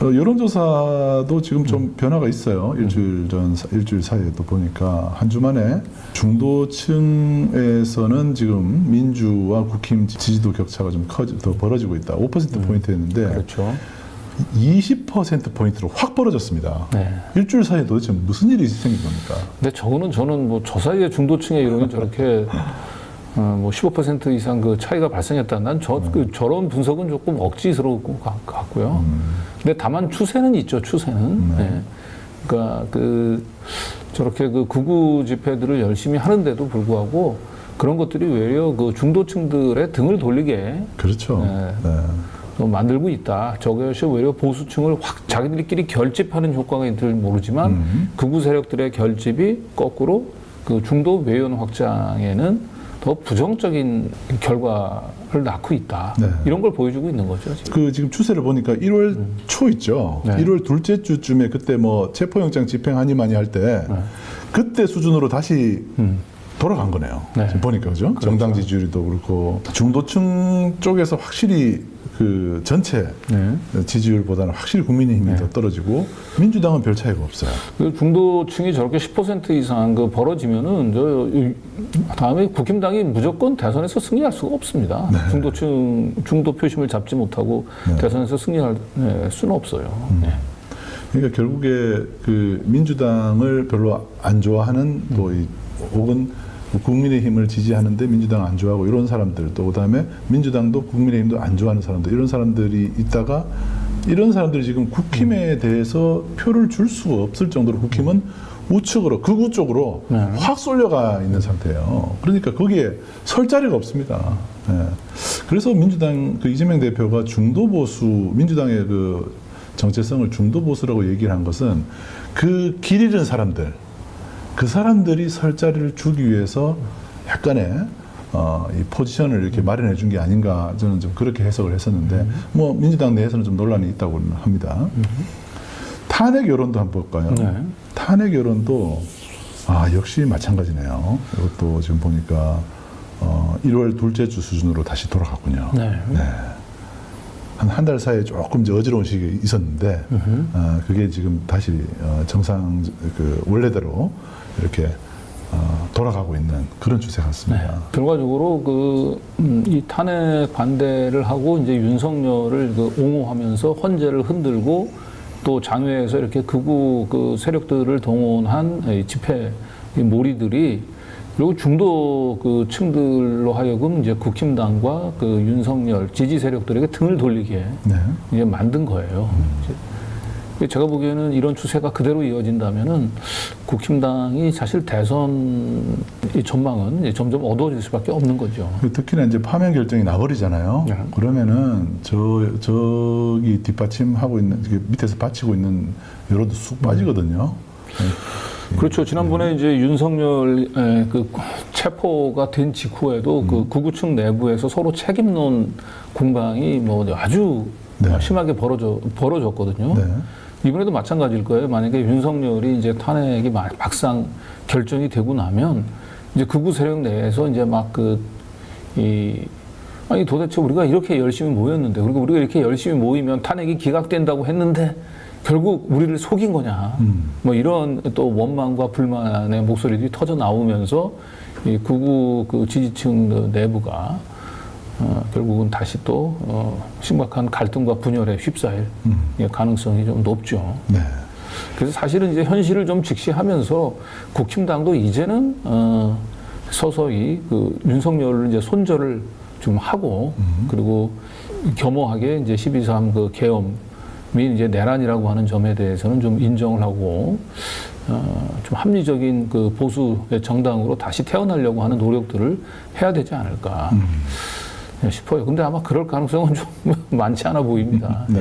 여론조사도 지금 좀 변화가 있어요. 일주일 사이에 또 보니까 한 주 만에 중도층에서는 지금 민주와 국힘 지지도 격차가 좀 더 벌어지고 있다. 5%포인트였는데 그렇죠. 20%포인트로 확 벌어졌습니다. 네. 일주일 사이에 도대체 무슨 일이 생긴 겁니까? 근데 저는 뭐 저 사이에 중도층의 이론이 저렇게 뭐 15% 이상 그 차이가 발생했다. 난 저런 분석은 조금 억지스러울 것 같고요. 근데 다만 추세는 있죠. 추세는. 네. 그러니까 저렇게 극우 집회들을 열심히 하는데도 불구하고 그런 것들이 외려 그 중도층들의 등을 돌리게. 그렇죠. 네. 네. 만들고 있다. 저것이 오히려 보수층을 확 자기들끼리 결집하는 효과가 있을지 모르지만 극우 세력들의 결집이 거꾸로 그 중도 외연 확장에는 더 부정적인 결과를 낳고 있다. 네. 이런 걸 보여주고 있는 거죠. 지금. 지금 추세를 보니까 1월 초 있죠. 네. 1월 둘째 주쯤에 그때 뭐 체포영장 집행하니 많이 할 때 그때 수준으로 다시 돌아간 거네요. 네. 지금 보니까 그죠? 정당 지지율도 그렇고 중도층 쪽에서 확실히 그 전체 지지율보다는 확실히 국민의힘이 더 떨어지고 민주당은 별 차이가 없어요. 중도층이 저렇게 10% 이상 벌어지면은 다음에 국힘당이 무조건 대선에서 승리할 수가 없습니다. 네. 중도 표심을 잡지 못하고 대선에서 승리할 수는 없어요. 네. 그러니까 결국에 그 민주당을 별로 안 좋아하는 또 혹은 국민의힘을 지지하는데 민주당 안 좋아하고 이런 사람들 또 그다음에 민주당도 국민의힘도 안 좋아하는 사람들 이런 사람들이 있다가 이런 사람들이 지금 국힘에 대해서 표를 줄 수가 없을 정도로 국힘은 우측으로 극우 쪽으로 확 쏠려가 있는 상태예요. 그러니까 거기에 설 자리가 없습니다. 네. 그래서 민주당 그 이재명 대표가 중도 보수 민주당의 그 정체성을 중도 보수라고 얘기를 한 것은 그 길 잃은 사람들 그 사람들이 설 자리를 주기 위해서 약간의 이 포지션을 이렇게 마련해 준 게 아닌가 저는 좀 그렇게 해석을 했었는데 뭐 민주당 내에서는 좀 논란이 있다고 합니다. 탄핵 여론도 한번 볼까요? 네. 탄핵 여론도 역시 마찬가지네요. 이것도 지금 보니까 1월 둘째 주 수준으로 다시 돌아갔군요. 네. 네. 한 달 사이에 조금 이제 어지러운 시기가 있었는데 그게 지금 다시 정상 그 원래대로 이렇게 돌아가고 있는 그런 추세 같습니다. 네. 결과적으로 이 탄핵 반대를 하고 이제 윤석열을 옹호하면서 헌재를 흔들고 또 장외에서 이렇게 극우 세력들을 동원한 이 집회 이 몰이들이 그리고 중도 층들로 하여금 이제 국힘당과 윤석열 지지 세력들에게 등을 돌리게 이제 만든 거예요. 제가 보기에는 이런 추세가 그대로 이어진다면은 국힘당이 사실 대선 이 전망은 이제 점점 어두워질 수밖에 없는 거죠. 특히나 이제 파면 결정이 나버리잖아요. 네. 그러면은 저기 뒷받침하고 있는 밑에서 받치고 있는 여론도 쑥 빠지거든요. 그렇죠. 지난번에 이제 윤석열 체포가 된 직후에도 극우층 내부에서 서로 책임론 공방이 뭐 아주 심하게 벌어졌거든요. 네. 이번에도 마찬가지일 거예요. 만약에 윤석열이 이제 탄핵이 막상 결정이 되고 나면 이제 극우 세력 내에서 이제 아니 도대체 우리가 이렇게 열심히 모였는데 그리고 우리가 이렇게 열심히 모이면 탄핵이 기각된다고 했는데 결국 우리를 속인 거냐. 뭐 이런 또 원망과 불만의 목소리들이 터져 나오면서 이 극우 지지층 내부가 결국은 다시 또 심각한 갈등과 분열에 휩싸일 가능성이 좀 높죠. 네. 그래서 사실은 이제 현실을 좀 직시하면서 국힘당도 이제는 서서히 윤석열을 이제 손절을 좀 하고 그리고 겸허하게 이제 12.3 계엄 이 이제 내란이라고 하는 점에 대해서는 좀 인정을 하고 좀 합리적인 보수의 정당으로 다시 태어나려고 하는 노력들을 해야 되지 않을까 싶어요. 근데 아마 그럴 가능성은 좀 많지 않아 보입니다. 네.